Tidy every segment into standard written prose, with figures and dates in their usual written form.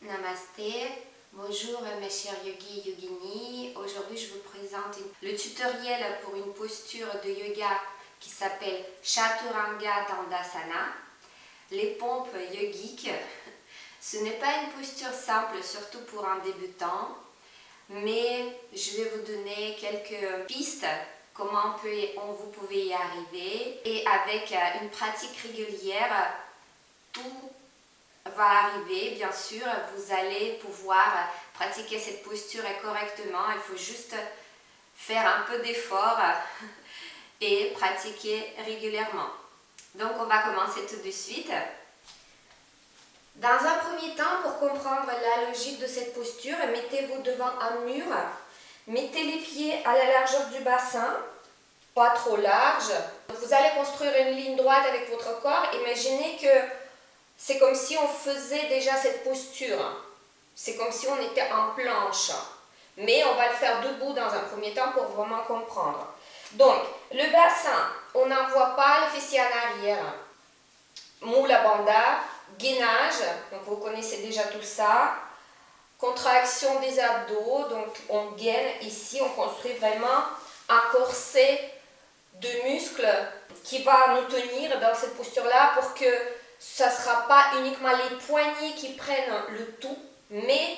Namasté, bonjour mes chers yogis et yoginis. Aujourd'hui je vous présente le tutoriel pour une posture de yoga qui s'appelle Chaturanga Dandasana, les pompes yogiques. Ce n'est pas une posture simple, surtout pour un débutant, mais je vais vous donner quelques pistes comment vous pouvez y arriver, et avec une pratique régulière, tout va arriver. Bien sûr, vous allez pouvoir pratiquer cette posture correctement. Il faut juste faire un peu d'effort et pratiquer régulièrement. Donc, on va commencer tout de suite. Dans un premier temps, pour comprendre la logique de cette posture, mettez-vous devant un mur. Mettez les pieds à la largeur du bassin, pas trop large. Vous allez construire une ligne droite avec votre corps. Imaginez que c'est comme si on faisait déjà cette posture. C'est comme si on était en planche. Mais on va le faire debout dans un premier temps pour vraiment comprendre. Donc, le bassin, on n'envoie pas le fessier en arrière. Mula Bandha, gainage, donc vous connaissez déjà tout ça. Contraction des abdos, donc on gaine ici, on construit vraiment un corset de muscles qui va nous tenir dans cette posture-là pour que ça ne sera pas uniquement les poignets qui prennent le tout, mais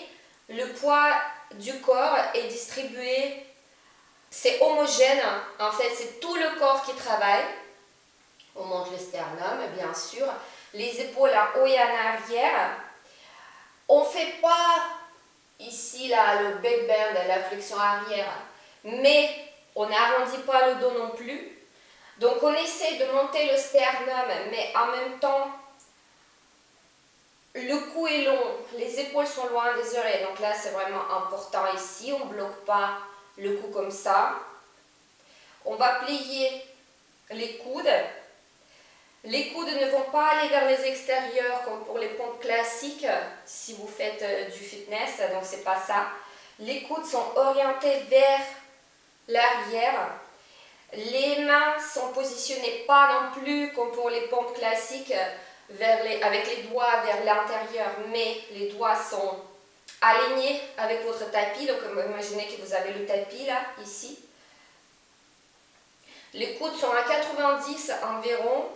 le poids du corps est distribué, c'est homogène, en fait c'est tout le corps qui travaille. On monte le sternum, bien sûr, les épaules en haut et en arrière. On ne fait pas ici là, le back bend, la flexion arrière, mais on n'arrondit pas le dos non plus. Donc on essaie de monter le sternum, mais en même temps, le cou est long, les épaules sont loin des oreilles. Donc là, c'est vraiment important ici. On ne bloque pas le cou comme ça. On va plier les coudes. Les coudes ne vont pas aller vers les extérieurs comme pour les pompes classiques si vous faites du fitness, donc c'est pas ça. Les coudes sont orientés vers l'arrière. Les mains sont positionnées pas non plus comme pour les pompes classiques avec les doigts vers l'intérieur, mais les doigts sont alignés avec votre tapis. Donc imaginez que vous avez le tapis là, ici. Les coudes sont à 90 environ.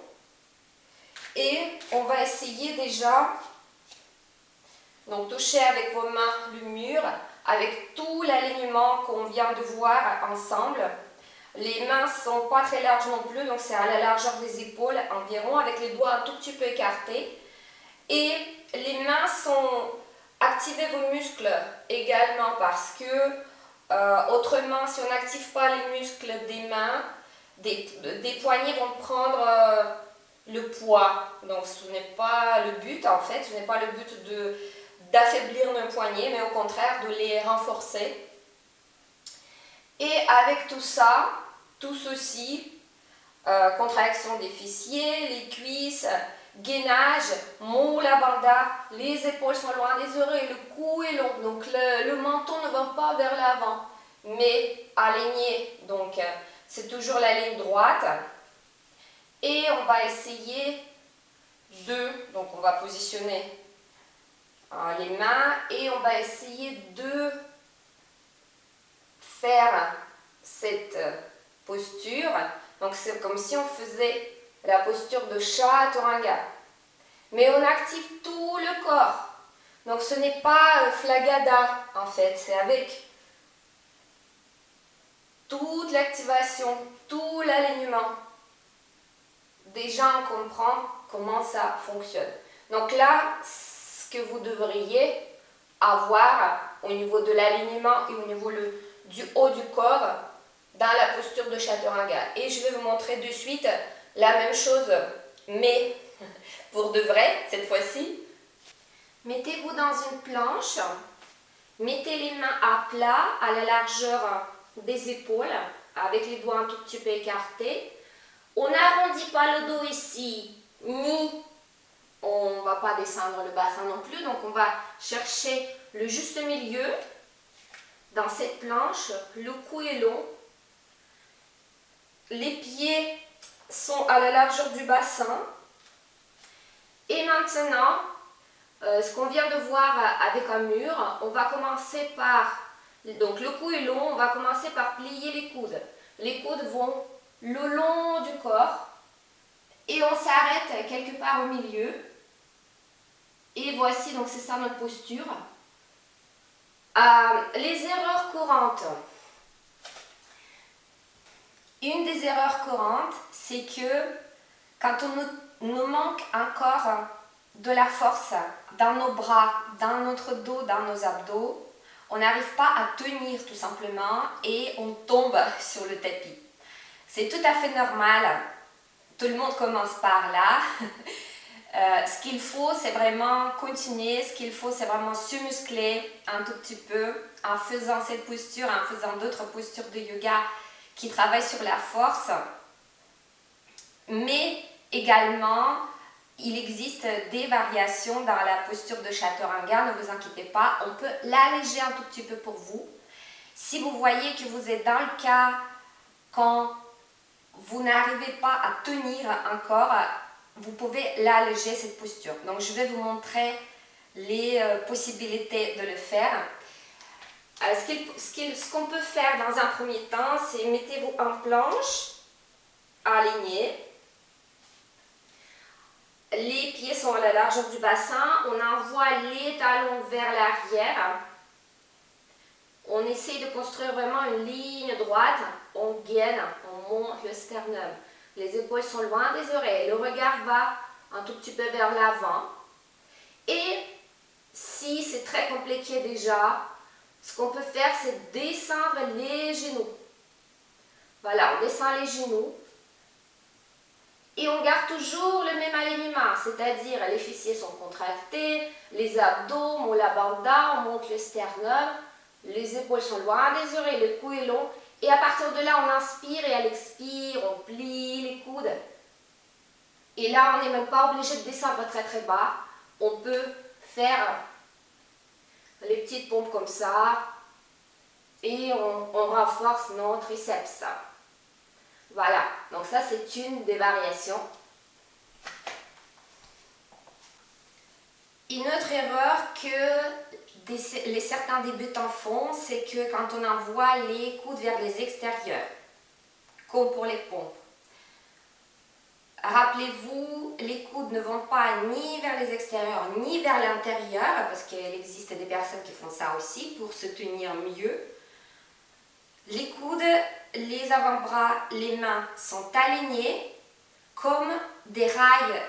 Et on va essayer déjà, donc toucher avec vos mains le mur, avec tout l'alignement qu'on vient de voir ensemble. Les mains ne sont pas très larges non plus, donc c'est à la largeur des épaules environ, avec les doigts un tout petit peu écartés. Et les mains sont, activez vos muscles également parce que autrement, si on n'active pas les muscles des mains, des poignets vont prendre le poids. Donc ce n'est pas le but en fait, ce n'est pas le but d'affaiblir nos poignets, mais au contraire de les renforcer. Et avec tout ça, tout ceci, contraction des fessiers, les cuisses, gainage, Mula Bandha, les épaules sont loin des oreilles, le cou est long, donc le menton ne va pas vers l'avant, mais aligné, donc c'est toujours la ligne droite. Et on va essayer donc on va positionner les mains et on va essayer de faire cette posture. Donc c'est comme si on faisait la posture de Chaturanga. Mais on active tout le corps. Donc ce n'est pas Flagada en fait, c'est avec toute l'activation, tout l'alignement. Déjà on comprend comment ça fonctionne. Donc là, ce que vous devriez avoir au niveau de l'alignement et au niveau du haut du corps dans la posture de Chaturanga. Et je vais vous montrer de suite la même chose, mais pour de vrai cette fois-ci. Mettez-vous dans une planche, mettez les mains à plat à la largeur des épaules avec les doigts un tout petit peu écartés. On n'arrondit pas le dos ici, ni on ne va pas descendre le bassin non plus. Donc on va chercher le juste milieu dans cette planche. Le cou est long. Les pieds sont à la largeur du bassin. Et maintenant, Ce qu'on vient de voir avec un mur, on va commencer par, donc le cou est long, on va commencer par plier les coudes. Les coudes vont le long du corps et on s'arrête quelque part au milieu. Et voici, donc c'est ça notre posture. Les erreurs courantes. Une des erreurs courantes, c'est que quand on nous manque encore de la force dans nos bras, dans notre dos, dans nos abdos, on n'arrive pas à tenir tout simplement et on tombe sur le tapis. C'est tout à fait normal, tout le monde commence par là. Ce qu'il faut, c'est vraiment continuer, ce qu'il faut, c'est vraiment se muscler un tout petit peu en faisant cette posture, en faisant d'autres postures de yoga qui travaillent sur la force. Mais également, il existe des variations dans la posture de Chaturanga, ne vous inquiétez pas, on peut l'alléger un tout petit peu pour vous. Si vous voyez que vous êtes dans le cas quand vous n'arrivez pas à tenir encore, vous pouvez l'alléger cette posture. Donc je vais vous montrer les possibilités de le faire. Ce qu'on peut faire dans un premier temps, c'est mettez-vous en planche, alignée. Les pieds sont à la largeur du bassin, on envoie les talons vers l'arrière. On essaye de construire vraiment une ligne droite, on gaine, on monte le sternum. Les épaules sont loin des oreilles, le regard va un tout petit peu vers l'avant. Et si c'est très compliqué déjà, ce qu'on peut faire, c'est descendre les genoux. Voilà, on descend les genoux. Et on garde toujours le même alignement, c'est-à-dire les fessiers sont contractés, les abdos, Mula Bandha, on monte le sternum, les épaules sont loin des oreilles, le cou est long. Et à partir de là, on inspire et à l'expire, on plie les coudes. Et là, on n'est même pas obligé de descendre très très bas. On peut faire les petites pompes comme ça et on renforce nos triceps. Voilà, donc ça c'est une des variations. Une autre erreur que certains débutants font, c'est que quand on envoie les coudes vers les extérieurs, comme pour les pompes, rappelez-vous, les coudes ne vont pas ni vers les extérieurs ni vers l'intérieur, parce qu'il existe des personnes qui font ça aussi pour se tenir mieux. Les coudes, les avant-bras, les mains sont alignés comme des rails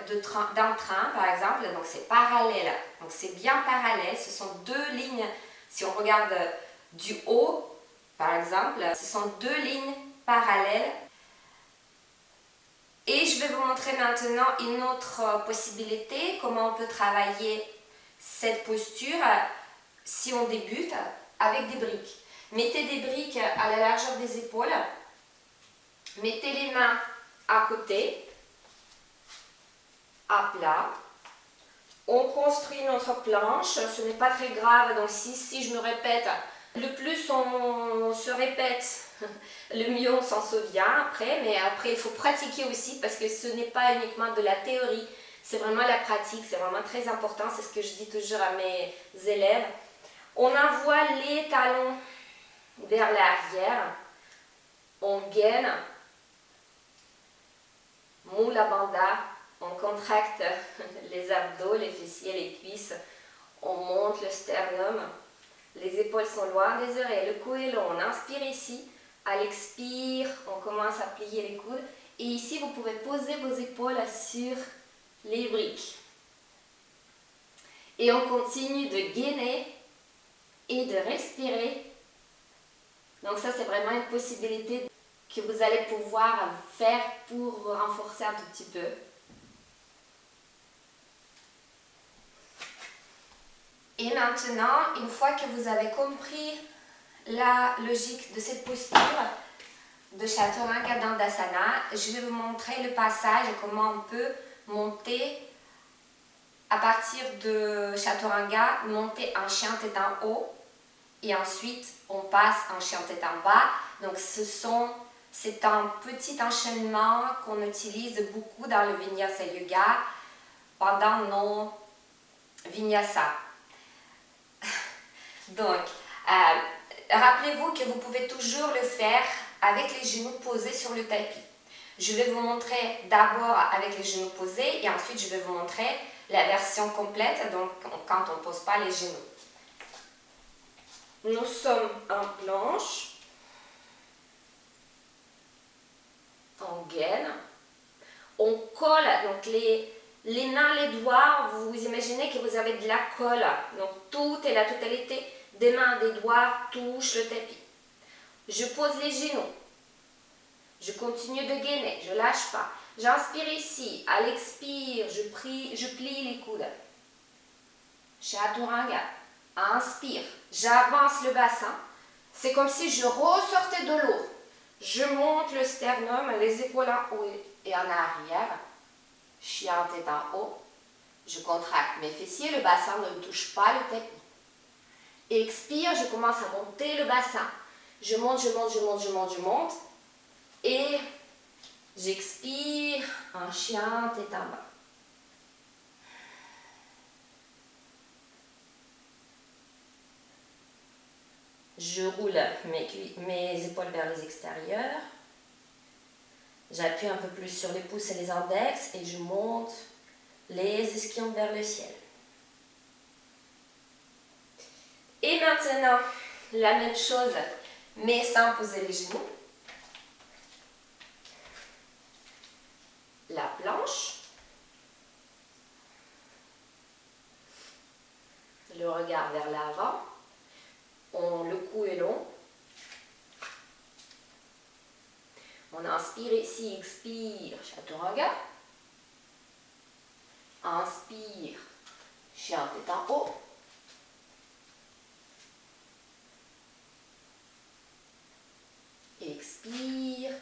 d'un train, par exemple. Donc c'est parallèle, donc c'est bien parallèle. Ce sont deux lignes, si on regarde du haut, par exemple, ce sont deux lignes parallèles. Et je vais vous montrer maintenant une autre possibilité, comment on peut travailler cette posture si on débute avec des briques. Mettez des briques à la largeur des épaules, mettez les mains à côté, à plat. On construit notre planche, ce n'est pas très grave, donc si je me répète, le plus on se répète, le mieux on s'en souvient après, mais après il faut pratiquer aussi parce que ce n'est pas uniquement de la théorie, c'est vraiment la pratique, c'est vraiment très important, c'est ce que je dis toujours à mes élèves. On envoie les talons vers l'arrière, on gaine, Mula Bandha, on contracte les abdos, les fessiers, les cuisses, on monte le sternum, les épaules sont loin des oreilles, le cou est long, on inspire ici, à l'expire, on commence à plier les coudes et ici vous pouvez poser vos épaules sur les briques. Et on continue de gainer et de respirer. Donc ça c'est vraiment une possibilité que vous allez pouvoir faire pour renforcer un tout petit peu. Et maintenant, une fois que vous avez compris la logique de cette posture de Chaturanga Dandasana, je vais vous montrer le passage et comment on peut monter à partir de Chaturanga, monter en chien tête en haut et ensuite on passe en chien tête en bas. Donc c'est un petit enchaînement qu'on utilise beaucoup dans le Vinyasa Yoga pendant nos Vinyasa. Donc, rappelez-vous que vous pouvez toujours le faire avec les genoux posés sur le tapis. Je vais vous montrer d'abord avec les genoux posés et ensuite je vais vous montrer la version complète, donc quand on ne pose pas les genoux. Nous sommes en planche, en gaine. On colle, donc les mains, les doigts, vous imaginez que vous avez de la colle. Donc tout et la totalité des mains, des doigts touchent le tapis. Je pose les genoux. Je continue de gainer, je ne lâche pas. J'inspire ici. À l'expire, je plie les coudes. Chaturanga. Inspire. J'avance le bassin. C'est comme si je ressortais de l'eau. Je monte le sternum, les épaules en haut et en arrière. Chien tête en haut. Je contracte mes fessiers, le bassin ne touche pas le tapis. Expire, je commence à monter le bassin. Je monte, je monte, je monte, je monte, je monte. Et j'expire, un chien tête en bas. Je roule mes épaules vers les extérieurs. J'appuie un peu plus sur les pouces et les index et je monte les ischions vers le ciel. Et maintenant, la même chose, mais sans poser les genoux. La planche. Le regard vers l'avant. Le cou est long. On inspire ici, expire, chaturanga. Inspire, chien tête en haut. Expire,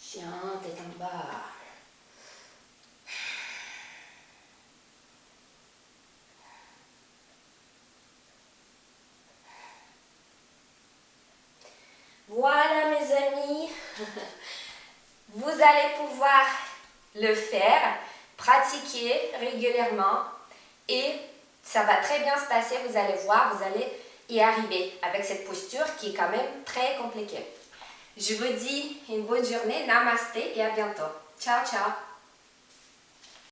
chien tête en bas. Voilà mes amis, vous allez pouvoir le faire, pratiquer régulièrement et ça va très bien se passer, vous allez voir, vous allez y arriver avec cette posture qui est quand même très compliquée. Je vous dis une bonne journée, namasté et à bientôt. Ciao, ciao!